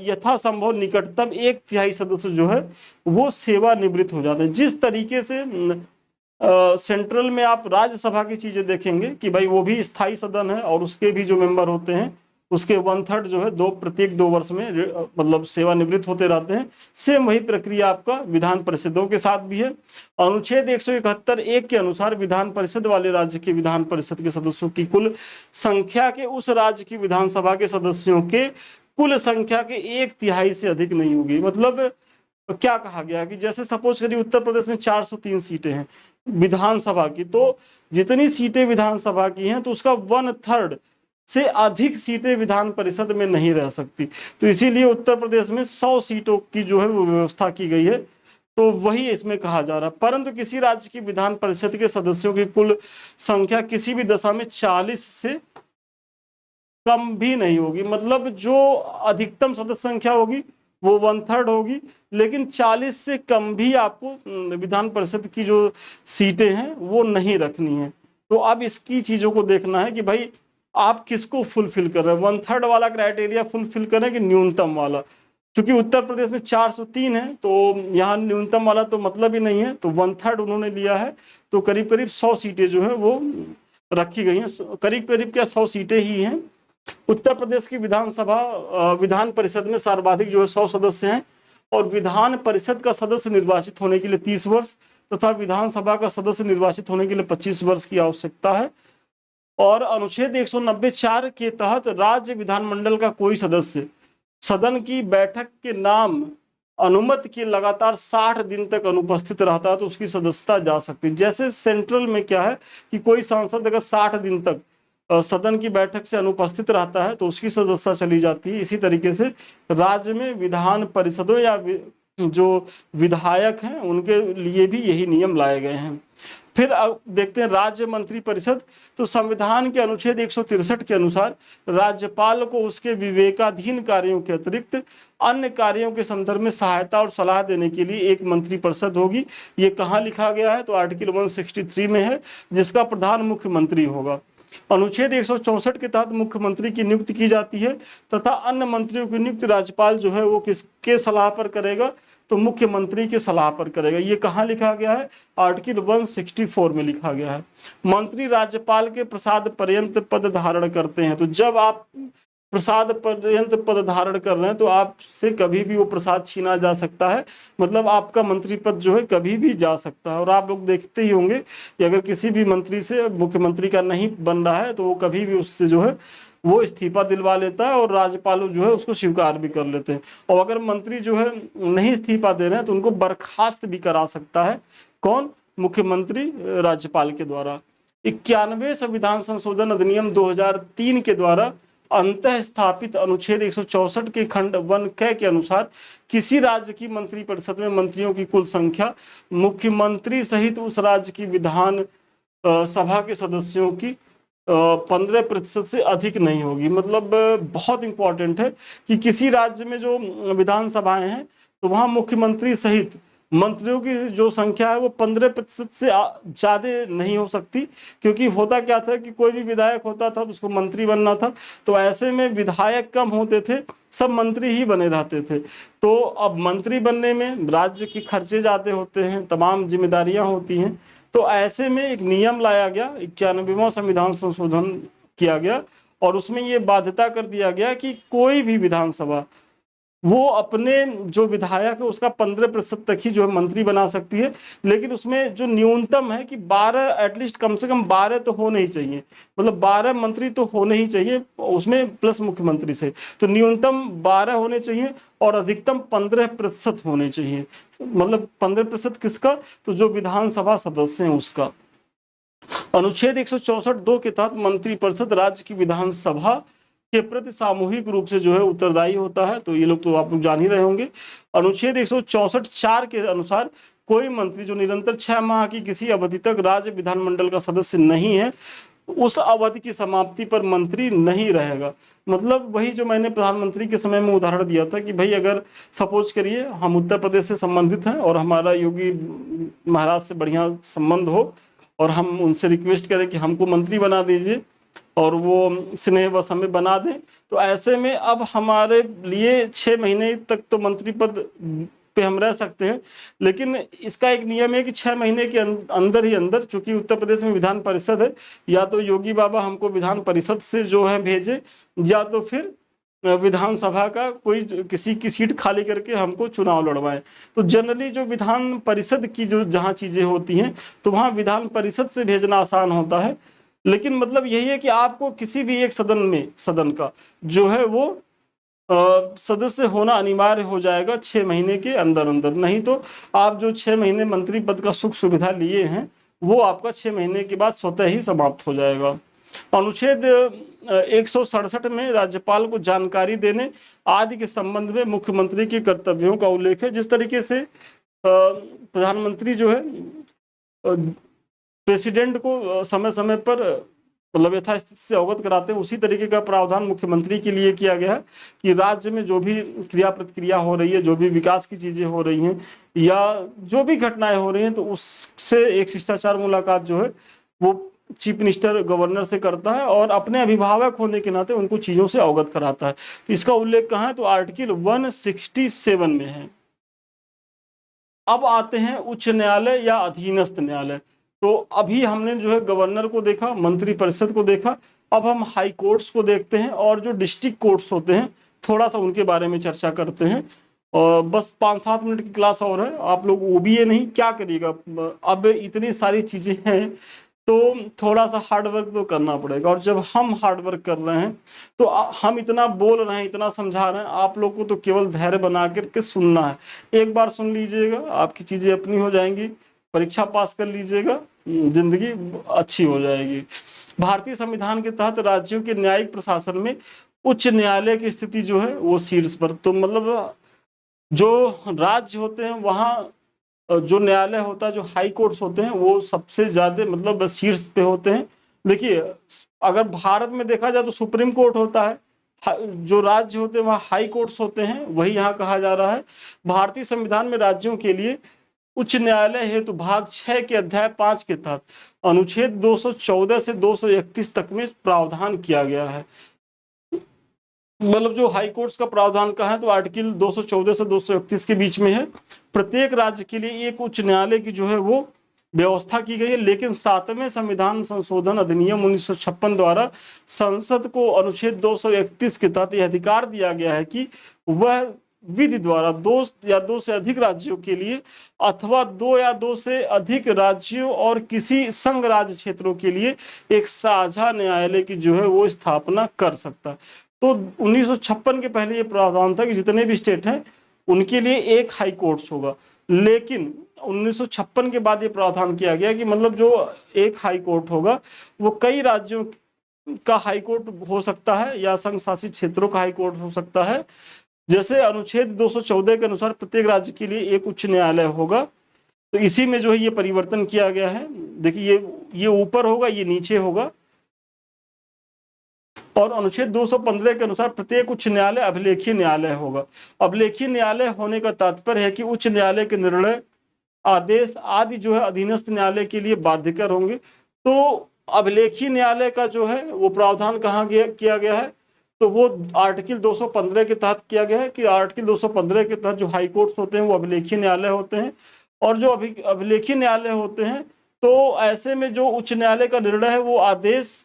यथासंभव निकटतम 1/3 सदस्य जो है वो सेवानिवृत्त हो जाते हैं। जिस तरीके से सेंट्रल में आप राज्यसभा की चीजें देखेंगे कि भाई वो भी स्थायी सदन है और उसके भी जो मेंबर होते हैं उसके 1/3 जो है प्रत्येक 2 वर्ष में मतलब सेवानिवृत्त होते रहते हैं। सेम वही प्रक्रिया आपका विधान परिषदों के साथ भी है। अनुच्छेद 171(1) के अनुसार विधान परिषद वाले राज्य के विधान परिषद के सदस्यों की कुल संख्या के उस राज्य की विधानसभा के सदस्यों के कुल संख्या के 1/3 से अधिक नहीं होगी। मतलब क्या कहा गया कि जैसे सपोज करिए उत्तर प्रदेश में 403 सीटें हैं विधानसभा की, तो जितनी सीटें विधानसभा की हैं तो उसका 1/3 से अधिक सीटें विधान परिषद में नहीं रह सकती। तो इसीलिए उत्तर प्रदेश में 100 सीटों की जो है वो व्यवस्था की गई है। तो वही इसमें कहा जा रहा है। परंतु किसी राज्य की विधान परिषद के सदस्यों की कुल संख्या किसी भी दशा में 40 से कम भी नहीं होगी। मतलब जो अधिकतम सदस्य संख्या होगी वो 1/3 होगी, लेकिन 40 से कम भी आपको विधान परिषद की जो सीटें हैं वो नहीं रखनी है। तो अब इसकी चीजों को देखना है कि भाई आप किसको फुलफिल कर रहे हैं, 1/3 वाला क्राइटेरिया फुलफिल करें कि न्यूनतम वाला। क्योंकि उत्तर प्रदेश में 403 है तो यहाँ न्यूनतम वाला तो मतलब ही नहीं है, तो 1/3 उन्होंने लिया है। तो करीब करीब 100 सीटें जो है वो रखी गई हैं। करीब करीब क्या 100 सीटें ही हैं। उत्तर प्रदेश की विधान परिषद में सर्वाधिक जो है 100 सदस्य हैं, और विधान परिषद का सदस्य निर्वाचित होने के लिए 30 वर्ष तथा विधानसभा का सदस्य निर्वाचित होने के लिए 25 वर्ष की आवश्यकता है। और अनुच्छेद 190(4) के तहत राज्य विधानमंडल का कोई सदस्य सदन की बैठक के नाम अनुमति के लगातार 60 दिन तक अनुपस्थित रहता है तो उसकी सदस्यता जा सकती है। जैसे सेंट्रल में क्या है कि कोई सांसद अगर 60 दिन तक सदन की बैठक से अनुपस्थित रहता है तो उसकी सदस्यता चली जाती है। इसी तरीके से राज्य में विधान परिषदों या जो विधायक हैं उनके लिए भी यही नियम लाए गए हैं। फिर अब देखते हैं राज्य मंत्री परिषद। तो संविधान के अनुच्छेद 163 के अनुसार राज्यपाल को उसके विवेकाधीन कार्यों के अतिरिक्त अन्य कार्यों के संदर्भ में सहायता और सलाह देने के लिए एक मंत्री परिषद होगी। ये कहाँ लिखा गया है? तो आर्टिकल 163 में है, जिसका प्रधान मुख्यमंत्री होगा। अनुच्छेद 164 के तहत मुख्यमंत्री की नियुक्ति की जाती है तथा अन्य मंत्रियों की नियुक्ति राज्यपाल जो है वो किसके सलाह पर करेगा? तो मुख्यमंत्री के सलाह पर करेगा। ये कहाँ लिखा गया है? आर्टिकल 164 में लिखा गया है। मंत्री राज्यपाल के प्रसाद पर्यंत पद धारण करते हैं। तो जब आप प्रसाद पर्यंत पद धारण कर रहे हैं तो आपसे कभी भी वो प्रसाद छीना जा सकता है, मतलब आपका मंत्री पद जो है कभी भी जा सकता है। और आप लोग देखते ही होंगे कि अगर किसी भी मंत्री से मुख्यमंत्री का नहीं बन रहा है तो वो कभी भी उससे जो है वो इस्तीफा दिलवा लेता है और राज्यपाल जो है उसको स्वीकार भी कर लेते हैं। और अगर मंत्री जो है नहीं इस्तीफा दे रहे हैं तो उनको बर्खास्त भी करा सकता है। कौन? मुख्यमंत्री राज्यपाल के द्वारा। 91 संविधान संशोधन अधिनियम 2003 के द्वारा अंतः स्थापित अनुच्छेद 164 के खंड 1 क के अनुसार किसी राज्य की मंत्रिपरिषद में मंत्रियों की कुल संख्या मुख्यमंत्री सहित उस राज्य की विधान सभा के सदस्यों की 15% से अधिक नहीं होगी। मतलब बहुत इंपॉर्टेंट है कि किसी राज्य में जो विधानसभाएं हैं तो वहां मुख्यमंत्री सहित मंत्रियों की जो संख्या है वो 15% से ज्यादा नहीं हो सकती। क्योंकि होता क्या था कि कोई भी विधायक होता था तो उसको मंत्री बनना था, तो ऐसे में विधायक कम होते थे, सब मंत्री ही बने रहते थे। तो अब मंत्री बनने में राज्य के खर्चे ज्यादा होते हैं, तमाम जिम्मेदारियां होती हैं। तो ऐसे में एक नियम लाया गया, 91वां संविधान संशोधन किया गया और उसमें ये बाध्यता कर दिया गया कि कोई भी विधानसभा वो अपने जो विधायक है उसका 15% तक ही जो है मंत्री बना सकती है। लेकिन उसमें जो न्यूनतम है कि 12 एटलीस्ट कम से कम 12 तो होने ही चाहिए, मतलब 12 मंत्री तो होने ही चाहिए उसमें प्लस मुख्यमंत्री से। तो न्यूनतम 12 होने चाहिए और अधिकतम 15% होने चाहिए। मतलब 15% किसका? तो जो विधानसभा सदस्य हैं उसका। अनुच्छेद 164(2) के तहत मंत्रिपरिषद राज्य की विधानसभा के प्रति सामूहिक रूप से जो है उत्तरदायी होता है। तो ये लोग तो आप लोग जान ही रहे होंगे। अनुच्छेद 164(4) के अनुसार कोई मंत्री जो निरंतर 6 माह की किसी अवधि तक राज्य विधानमंडल का सदस्य नहीं है उस अवधि की समाप्ति पर मंत्री नहीं रहेगा। मतलब वही जो मैंने प्रधानमंत्री के समय में उदाहरण दिया था कि भाई अगर सपोज करिए हम उत्तर प्रदेश से संबंधित हैं और हमारा योगी महाराज से बढ़िया संबंध हो और हम उनसे रिक्वेस्ट करें कि हमको मंत्री बना दीजिए और वो स्नेह बस हमें बना दें, तो ऐसे में अब हमारे लिए 6 महीने तक तो मंत्री पद पे हम रह सकते हैं। लेकिन इसका एक नियम है कि 6 महीने के अंदर ही अंदर, चूंकि उत्तर प्रदेश में विधान परिषद है, या तो योगी बाबा हमको विधान परिषद से जो है भेजे या तो फिर विधानसभा का कोई किसी की सीट खाली करके हमको चुनाव लड़वाएं। तो जनरली जो विधान परिषद की जो जहाँ चीजें होती हैं तो वहाँ विधान परिषद से भेजना आसान होता है। लेकिन मतलब यही है कि आपको किसी भी एक सदन का जो है वो सदस्य होना अनिवार्य हो जाएगा 6 महीने के अंदर अंदर। नहीं तो आप जो 6 महीने मंत्री पद का सुख सुविधा लिए हैं वो आपका 6 महीने के बाद स्वतः ही समाप्त हो जाएगा। अनुच्छेद 167 में राज्यपाल को जानकारी देने आदि के संबंध में मुख्यमंत्री के कर्तव्यों का उल्लेख है। जिस तरीके से प्रधानमंत्री जो है प्रेसिडेंट को समय समय पर मतलब यथास्थिति से अवगत कराते हैं, उसी तरीके का प्रावधान मुख्यमंत्री के लिए किया गया है कि राज्य में जो भी क्रिया प्रतिक्रिया हो रही है, जो भी विकास की चीजें हो रही हैं या जो भी घटनाएं हो रही हैं, तो उससे एक शिष्टाचार मुलाकात जो है वो चीफ मिनिस्टर गवर्नर से करता है और अपने अभिभावक होने के नाते उनको चीजों से अवगत कराता है। तो इसका उल्लेख कहाँ है? तो आर्टिकल 167 में है। अब आते हैं उच्च न्यायालय या अधीनस्थ न्यायालय। तो अभी हमने जो है गवर्नर को देखा, मंत्रिपरिषद को देखा, अब हम हाई कोर्ट्स को देखते हैं और जो डिस्ट्रिक्ट कोर्ट्स होते हैं थोड़ा सा उनके बारे में चर्चा करते हैं। और बस 5-7 मिनट की क्लास और है, आप लोग ओबीए नहीं क्या करिएगा, अब इतनी सारी चीजें हैं तो थोड़ा सा हार्ड वर्क तो करना पड़ेगा। और जब हम हार्ड वर्क कर रहे हैं तो हम इतना बोल रहे हैं, इतना समझा रहे हैं, आप लोग को तो केवल धैर्य बना करके सुनना है। एक बार सुन लीजिएगा, आपकी चीजें अपनी हो जाएंगी, परीक्षा पास कर लीजिएगा, जिंदगी अच्छी हो जाएगी। भारतीय संविधान के तहत राज्यों के न्यायिक प्रशासन में उच्च न्यायालय की स्थिति जो है वो शीर्ष पर। तो मतलब जो राज्य होते हैं वहाँ जो न्यायालय होता है, जो हाई कोर्ट्स होते हैं, वो सबसे ज्यादा मतलब शीर्ष पे होते हैं। देखिए, अगर भारत में देखा जाए तो सुप्रीम कोर्ट होता है, जो राज्य होते हैं वहाँ हाई कोर्ट्स होते हैं, वही यहाँ कहा जा रहा है। भारतीय संविधान में राज्यों के लिए उच्च न्यायालय हेतु भाग 6 के अध्याय 5 के तहत अनुच्छेद 214 से 231 तक में प्रावधान किया गया है। मतलब जो हाई कोर्ट्स का प्रावधान का है तो आर्टिकल 214 से 231 के बीच में है। प्रत्येक राज्य के लिए एक उच्च न्यायालय की जो है वो व्यवस्था की गई है, लेकिन 7वें संविधान संशोधन अधिनियम 1956 द्वारा संसद को अनुच्छेद 231 के तहत यह अधिकार दिया गया है कि वह विधि द्वारा 2 या 2 से अधिक राज्यों के लिए अथवा 2 या 2 से अधिक राज्यों और किसी संघ राज्य क्षेत्रों के लिए एक साझा न्यायालय की जो है वो स्थापना कर सकता है। तो 1956 के पहले ये प्रावधान था कि जितने भी स्टेट हैं उनके लिए एक हाई कोर्ट्स होगा, लेकिन 1956 के बाद ये प्रावधान किया गया कि मतलब जो एक हाई कोर्ट होगा वो कई राज्यों का हाई कोर्ट हो सकता है या संघ शासित क्षेत्रों का हाई कोर्ट हो सकता है। जैसे अनुच्छेद 214 के अनुसार प्रत्येक राज्य के लिए एक उच्च न्यायालय होगा, तो इसी में जो है ये परिवर्तन किया गया है। देखिए, ये ऊपर होगा, ये नीचे होगा। और अनुच्छेद 215 के अनुसार प्रत्येक उच्च न्यायालय अभिलेखीय न्यायालय होगा। अभिलेखीय न्यायालय होने का तात्पर्य है कि उच्च न्यायालय के निर्णय, आदेश आदि जो है अधीनस्थ न्यायालय के लिए बाध्यकर होंगे। तो अभिलेखीय न्यायालय का जो है वो प्रावधान कहाँ किया गया है, तो वो आर्टिकल 215 के तहत किया गया है कि आर्टिकल 215 के तहत जो हाई कोर्ट्स होते हैं वो अभिलेखीय न्यायालय होते हैं। और जो अभिलेखीय न्यायालय होते हैं तो ऐसे में जो उच्च न्यायालय का निर्णय है वो आदेश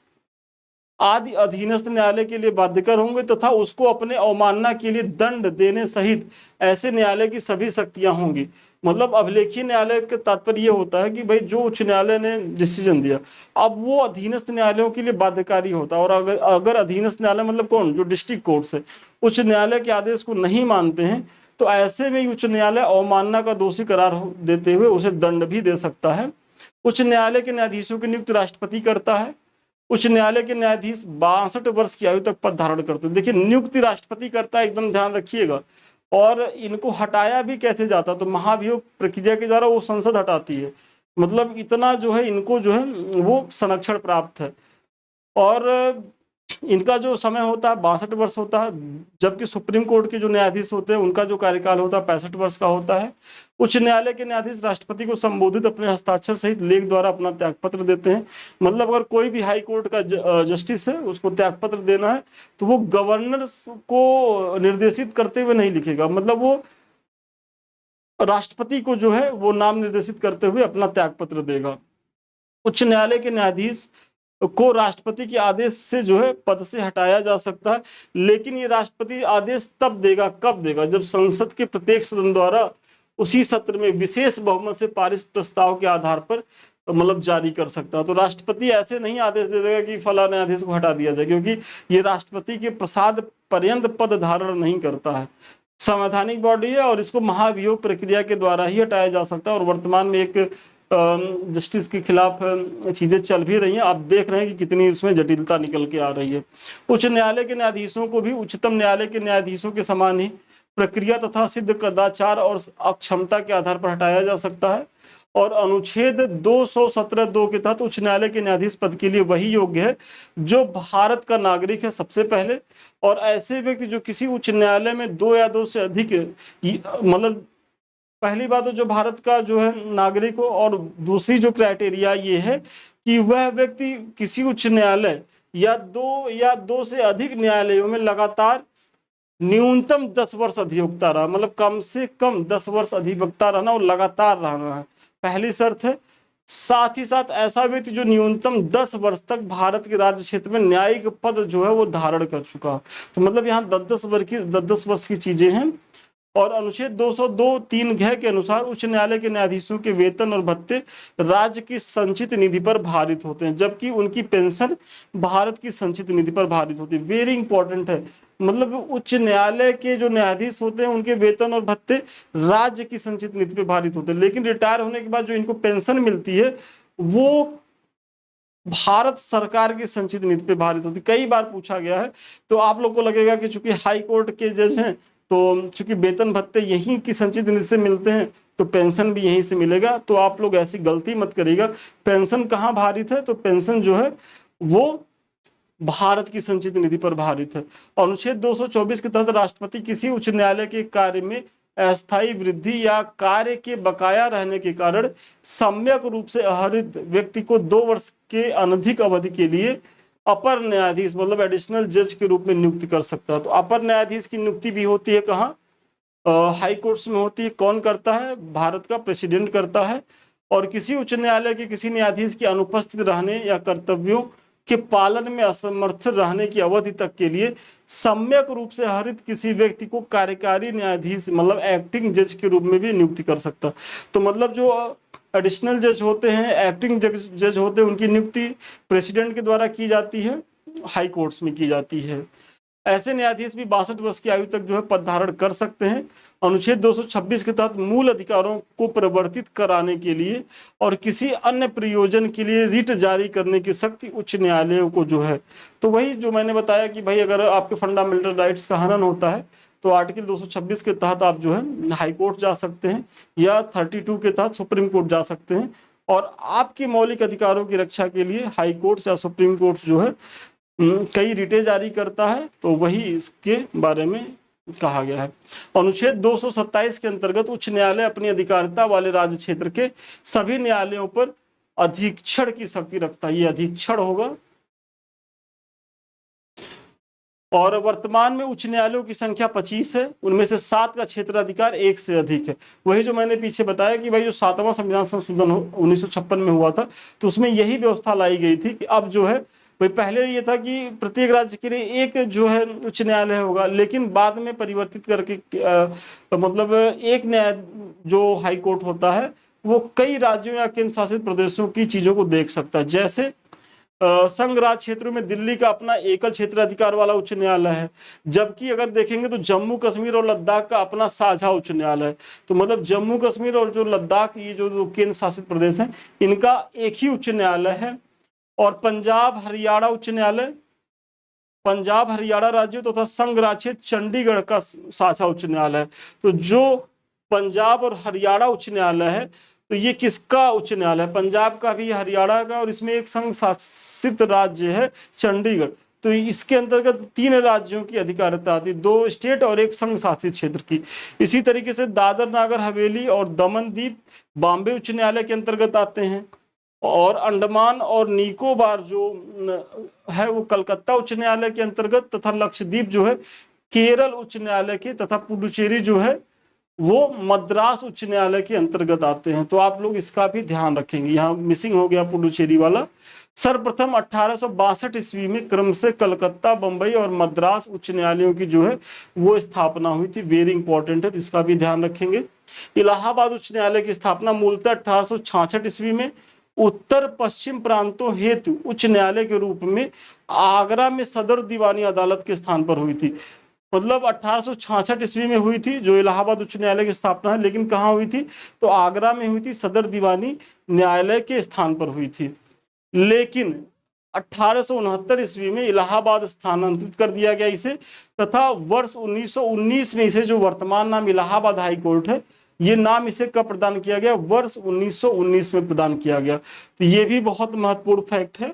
आदि अधीनस्थ न्यायालय के लिए बाध्यकर होंगे तथा उसको अपने अवमानना के लिए दंड देने सहित ऐसे न्यायालय की सभी शक्तियां होंगी। मतलब अभिलेखीय न्यायालय का तात्पर्य ये होता है कि भाई जो उच्च न्यायालय ने डिसीजन दिया अब वो अधीनस्थ न्यायालयों के लिए बाध्यकारी होता है। और अगर अधीनस्थ न्यायालय मतलब कौन, जो डिस्ट्रिक्ट कोर्ट है, उच्च न्यायालय के आदेश को नहीं मानते हैं तो ऐसे में उच्च न्यायालय अवमानना का दोषी करार देते हुए उसे दंड भी दे सकता है। उच्च न्यायालय के न्यायाधीशों की नियुक्ति राष्ट्रपति करता है। उच्च न्यायालय के न्यायाधीश 62 वर्ष की आयु तक पद धारण करते हैं। देखिए, नियुक्ति राष्ट्रपति करता है, एकदम ध्यान रखिएगा। और इनको हटाया भी कैसे जाता, तो महाभियोग प्रक्रिया के द्वारा वो संसद हटाती है। मतलब इतना जो है इनको जो है वो संरक्षण प्राप्त है। और इनका जो समय होता है 62 वर्ष होता है, जबकि सुप्रीम कोर्ट के जो न्यायाधीश होते हैं उनका जो कार्यकाल होता है 65 वर्ष का होता है। उच्च न्यायालय के न्यायाधीश राष्ट्रपति को संबोधित अपने हस्ताक्षर सहित लेख द्वारा अपना त्यागपत्र देते हैं। मतलब अगर कोई भी हाई कोर्ट का जस्टिस है उसको त्यागपत्र देना है तो वो गवर्नर को निर्देशित करते हुए नहीं लिखेगा, मतलब वो राष्ट्रपति को जो है वो नाम निर्देशित करते हुए अपना त्यागपत्र देगा। उच्च न्यायालय के न्यायाधीश को राष्ट्रपति के आदेश से जो है पद से हटाया जा सकता है, लेकिन ये राष्ट्रपति आदेश तब देगा, कब देगा, जब संसद के प्रत्येक सदन द्वारा उसी सत्र में विशेष बहुमत से पारित प्रस्ताव के आधार पर मतलब जारी कर सकता है। तो राष्ट्रपति ऐसे नहीं आदेश दे देगा कि फला न्यायाधीश को हटा दिया जाए, क्योंकि ये राष्ट्रपति के प्रसाद पर्यंत पद धारण नहीं करता है। संवैधानिक बॉडी है और इसको महाभियोग प्रक्रिया के द्वारा ही हटाया जा सकता है। और वर्तमान में एक जस्टिस के खिलाफ चीजें चल भी रही हैं, आप देख रहे हैं कि कितनी उसमें जटिलता निकल के आ रही है। उच्च न्यायालय के न्यायाधीशों को भी उच्चतम न्यायालय के न्यायाधीशों के समान ही प्रक्रिया तथा सिद्ध कदाचार और अक्षमता के आधार पर हटाया जा सकता है। और अनुच्छेद 217(2) के तहत उच्च न्यायालय के न्यायाधीश पद के लिए वही योग्य है जो भारत का नागरिक है सबसे पहले, और ऐसे व्यक्ति जो किसी उच्च न्यायालय में 2 या 2 से अधिक, मतलब पहली बात तो जो भारत का जो है नागरिक हो, और दूसरी जो क्राइटेरिया ये है कि वह व्यक्ति किसी उच्च न्यायालय या 2 से अधिक न्यायालयों में लगातार न्यूनतम 10 वर्ष अधिवक्ता रहा, मतलब कम से कम 10 वर्ष अधिवक्ता रहना और लगातार रहना है, पहली शर्त है। साथ ही साथ ऐसा व्यक्ति जो न्यूनतम 10 वर्ष तक भारत के राज्य क्षेत्र में न्यायिक पद जो है वो धारण कर चुका। तो मतलब यहाँ 10 वर्ष की चीजें हैं। और अनुच्छेद 202(3) के अनुसार उच्च न्यायालय के न्यायाधीशों के वेतन और भत्ते राज्य की संचित निधि पर भारित होते हैं, जबकि उनकी पेंशन भारत की संचित निधि पर भारित होती है। वेरी इंपॉर्टेंट है, मतलब उच्च न्यायालय के जो न्यायाधीश होते हैं उनके वेतन और भत्ते राज्य की संचित निधि पर भारित होते हैं, लेकिन रिटायर होने के बाद जो इनको पेंशन मिलती है वो भारत सरकार की संचित निधि पे भारित होती। कई बार पूछा गया है, तो आप लोग को लगेगा कि चूंकि हाई कोर्ट के जज हैं तो चूंकि वेतन भत्ते यहीं की संचित निधि से मिलते हैं तो पेंशन भी यहीं से मिलेगा। तो आप लोग ऐसी गलती मत करिएगा। पेंशन कहाँ भारित है? तो पेंशन जो है वो भारत की संचित निधि पर भारित है। अनुच्छेद 224 के तहत राष्ट्रपति किसी उच्च न्यायालय के कार्य में अस्थायी वृद्धि या कार्य के बकाया रहने के कारण सम्यक रूप से आहरित व्यक्ति को 2 वर्ष के अनधिक अवधि के लिए अपर न्यायाधीश मतलब एडिशनल जज के रूप में नियुक्त कर सकता है। तो अपर न्यायाधीश की नियुक्ति भी होती है कहाँ? हाई कोर्ट्स में होती है। कौन करता है? भारत का प्रेसिडेंट करता है। और किसी उच्च न्यायालय के किसी न्यायाधीश के अनुपस्थित रहने या कर्तव्यों के पालन में असमर्थ रहने की अवधि तक के लिए सम्यक रूप से हरित किसी व्यक्ति को कार्यकारी न्यायाधीश मतलब एक्टिंग जज के रूप में भी नियुक्ति कर सकता। तो मतलब जो एडिशनल जज होते हैं, एक्टिंग जज होते हैं, उनकी नियुक्ति प्रेसिडेंट के द्वारा की जाती है, हाई कोर्ट्स में की जाती है। ऐसे न्यायाधीश भी 62 वर्ष की आयु तक जो है पद धारण कर सकते हैं। अनुच्छेद 226 के तहत मूल अधिकारों को परिवर्तित कराने के लिए और किसी अन्य प्रयोजन के लिए रिट जारी करने की शक्ति उच्च न्यायालयों को जो है। तो वही जो मैंने बताया कि भाई अगर आपके फंडामेंटल राइट्स का हनन होता है तो आर्टिकल 226 के तहत आप जो है हाई कोर्ट जा सकते हैं या 32 के तहत सुप्रीम कोर्ट जा सकते हैं। और आपके मौलिक अधिकारों की रक्षा के लिए हाई कोर्ट या सुप्रीम कोर्ट जो है कई रिटें जारी करता है। तो वही इसके बारे में कहा गया है। अनुच्छेद 227 के अंतर्गत उच्च न्यायालय अपनी अधिकारिता वाले राज्य क्षेत्र के सभी न्यायालयों पर अधीक्षण की शक्ति रखता है। ये अधीक्षण होगा। और वर्तमान में उच्च न्यायालयों की संख्या 25 है, उनमें से 7 का क्षेत्राधिकार 1 से अधिक है। वही जो मैंने पीछे बताया कि भाई जो 7वां संविधान संशोधन 1956 में हुआ था तो उसमें यही व्यवस्था लाई गई थी कि अब जो है भाई पहले ये था कि प्रत्येक राज्य के लिए एक जो है उच्च न्यायालय होगा, लेकिन बाद में परिवर्तित करके मतलब एक न्याय जो हाई कोर्ट होता है वो कई राज्यों या केंद्र शासित प्रदेशों की चीजों को देख सकता है। जैसे संघ राज्य क्षेत्रों में दिल्ली का अपना एकल क्षेत्र अधिकार वाला उच्च न्यायालय है, जबकि अगर देखेंगे तो जम्मू कश्मीर और लद्दाख का अपना साझा उच्च न्यायालय है। तो मतलब जम्मू कश्मीर और जो लद्दाख ये जो केंद्र शासित प्रदेश हैं इनका एक ही उच्च न्यायालय है। और पंजाब हरियाणा उच्च न्यायालय पंजाब हरियाणा राज्य तथा संघ राज्य चंडीगढ़ का साझा उच्च न्यायालय है। तो जो पंजाब और हरियाणा उच्च न्यायालय है तो ये किसका उच्च न्यायालय है? पंजाब का भी, हरियाणा का, और इसमें एक संघ शासित राज्य है चंडीगढ़। तो इसके अंतर्गत 3 राज्यों की अधिकारिता आती है, 2 स्टेट और एक संघ शासित क्षेत्र की। इसी तरीके से दादर नागर हवेली और दमन दीप बॉम्बे उच्च न्यायालय के अंतर्गत आते हैं। और अंडमान और निकोबार जो है वो कलकत्ता उच्च न्यायालय के अंतर्गत, तथा लक्षद्वीप जो है केरल उच्च न्यायालय के, तथा पुडुचेरी जो है वो मद्रास उच्च न्यायालय के अंतर्गत आते हैं। तो आप लोग इसका भी ध्यान रखेंगे। यहाँ मिसिंग हो गया पुडुचेरी वाला। सर्वप्रथम 1862 ईस्वी में क्रमशः कलकत्ता, बंबई और मद्रास उच्च न्यायालयों की जो है वो स्थापना हुई थी। वेरी इंपॉर्टेंट है, तो इसका भी ध्यान रखेंगे। इलाहाबाद उच्च न्यायालय की स्थापना मूलतः 1866 ईस्वी में उत्तर पश्चिम प्रांतों हेतु उच्च न्यायालय के रूप में आगरा में सदर दीवानी अदालत के स्थान पर हुई थी। मतलब 1866 ईस्वी में हुई थी जो इलाहाबाद उच्च न्यायालय की स्थापना है, लेकिन कहाँ हुई थी? तो आगरा में हुई थी, सदर दीवानी न्यायालय के स्थान पर हुई थी। लेकिन 1869 ईस्वी में इलाहाबाद स्थानांतरित कर दिया गया इसे, तथा वर्ष 1919 में इसे जो वर्तमान नाम इलाहाबाद हाई कोर्ट है ये नाम इसे कब प्रदान किया गया? वर्ष 1919 में प्रदान किया गया। तो ये भी बहुत महत्वपूर्ण फैक्ट है।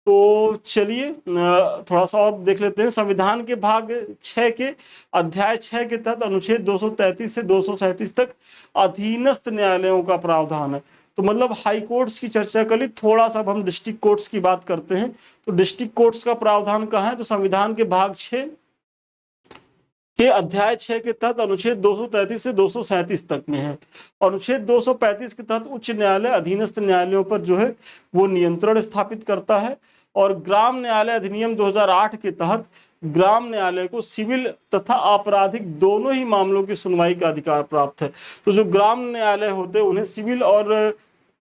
तो चलिए थोड़ा सा और देख लेते हैं। संविधान के भाग 6 के अध्याय 6 के तहत अनुच्छेद 233 से 237 तक अधीनस्थ न्यायालयों का प्रावधान है। तो मतलब हाई कोर्ट्स की चर्चा कर ली, थोड़ा सा अब हम डिस्ट्रिक्ट कोर्ट्स की बात करते हैं। तो डिस्ट्रिक्ट कोर्ट्स का प्रावधान कहाँ है? तो संविधान के भाग 6 के अध्याय 6 के तहत अनुच्छेद 233 से 237 तक में है। अनुच्छेद 235 के तहत उच्च न्यायालय अधीनस्थ न्यायालयों पर जो है वो नियंत्रण स्थापित करता है। और ग्राम न्यायालय अधिनियम 2008 के तहत ग्राम न्यायालय को सिविल तथा आपराधिक दोनों ही मामलों की सुनवाई का अधिकार प्राप्त है। तो जो ग्राम न्यायालय होते हैं उन्हें सिविल और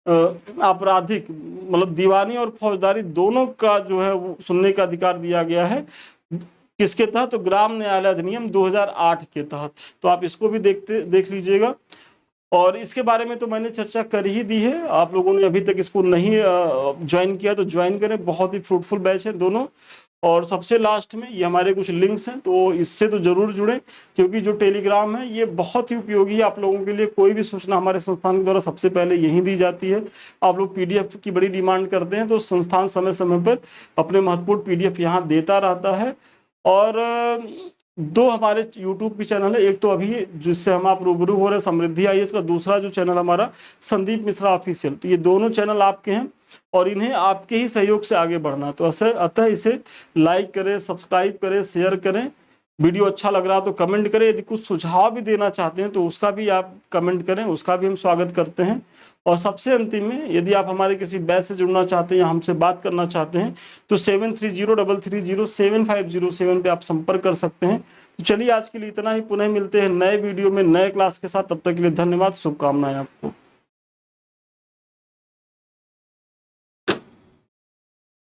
आपराधिक मतलब दीवानी और फौजदारी दोनों का जो है वो सुनने का अधिकार दिया गया है। किसके तहत? तो ग्राम न्यायालय अधिनियम 2008 के तहत। तो आप इसको भी देख लीजिएगा। और इसके बारे में तो मैंने चर्चा कर ही दी है। आप लोगों ने अभी तक इसको नहीं ज्वाइन किया तो ज्वाइन करें, बहुत ही फ्रूटफुल बैच है दोनों। और सबसे लास्ट में ये हमारे कुछ लिंक्स हैं, तो इससे तो जरूर जुड़े, क्योंकि जो टेलीग्राम है ये बहुत ही उपयोगी है आप लोगों के लिए। कोई भी सूचना हमारे संस्थान के द्वारा सबसे पहले यही दी जाती है। आप लोग पीडीएफ की बड़ी डिमांड करते हैं, तो संस्थान समय समय पर अपने महत्वपूर्ण पीडीएफ यहाँ देता रहता है। और दो हमारे यूट्यूब के चैनल है, एक तो अभी जिससे हम आप रूबरू हो रहे हैं समृद्धि आईएएस का, दूसरा जो चैनल हमारा संदीप मिश्रा ऑफिशियल। तो ये दोनों चैनल आपके हैं और इन्हें आपके ही सहयोग से आगे बढ़ना है। तो अतः इसे लाइक करें, सब्सक्राइब करें, शेयर करें। वीडियो अच्छा लग रहा है तो कमेंट करें। यदि कुछ सुझाव भी देना चाहते हैं तो उसका भी आप कमेंट करें, उसका भी हम स्वागत करते हैं। और सबसे अंतिम में, यदि आप हमारे किसी बैच से जुड़ना चाहते हैं या हमसे बात करना चाहते हैं तो 7303307507 पे आप संपर्क कर सकते हैं। तो चलिए आज के लिए इतना ही, पुनः मिलते हैं नए वीडियो में नए क्लास के साथ। तब तक के लिए धन्यवाद, शुभकामनाएं आपको।